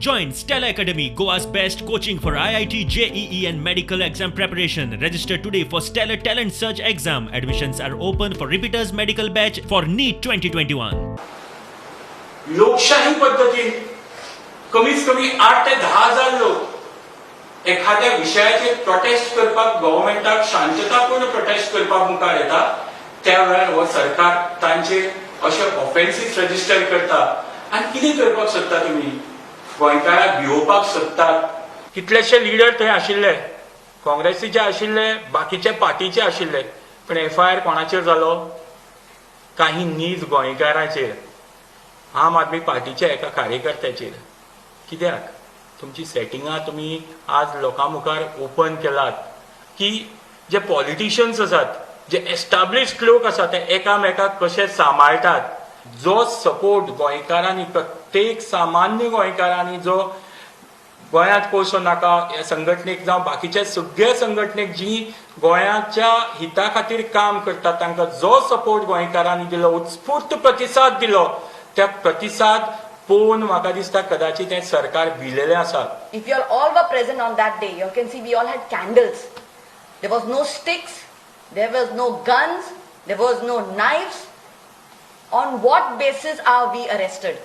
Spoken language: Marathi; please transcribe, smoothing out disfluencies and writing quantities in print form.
Join Stella Academy, Goa's best coaching for IIT, JEE and medical exam preparation. Register today for Stellar Talent Search exam. Admissions are open for repeaters medical batch for NEET 2021. लोकशाही पद्धतीन कमीत कमी 8 ते 10,000 लोक एखाद्या विषयाचेर प्रोटेस्ट करपाक गव्हर्नमेंटाक शांततापूर्ण प्रोटेस्ट करपाक मुखार येता त्या वेळार हो सरकार तांचे अशे ऑफेन्सीस रजिस्टर करता आनी कितें करपाक सोदता तुमी गोंयकारांक भिवोवपाक सोदतात. कितलेशे लिडर थंय आशिल्ले, काँग्रेसीचे आशिल्ले, बाकीचे पार्टीचे आशिल्ले, पण एफआयआर कोणाचेर जालो? काही नीज गोंयकारांचेर, आम आदमी पार्टीच्या एका कार्यकर्त्याचेर. कित्याक? तुमची सेटिंगां तुमी आज लोकां मुखार ओपन केलात की जे पॉलिटिशियन्स आसात, जे एस्टाब्लिश्ड लोक आसात ते एकामेकाक कशे सांबाळटात. जो सपोर्ट गोंयकारांनी, प्रत्येक सामान्य गोंयकारांनी जो गोंयांत कोसो नाका ह्या संघटनेक जावं बाकीच्या सगळ्या संघटनेक जी गोंयाच्या हिता खातीर काम करतात तांकां जो सपोर्ट गोंयकारांनी दिलो, उत्स्फूर्त प्रतिसाद दिलो, त्या प्रतिसाद पळोवन म्हाका दिसता कदाचित हें सरकार भिलेलें आसा. If you all were present on that day, you can see we all had candles. There was no sticks, there was no guns, there was no knives. On what basis are we arrested?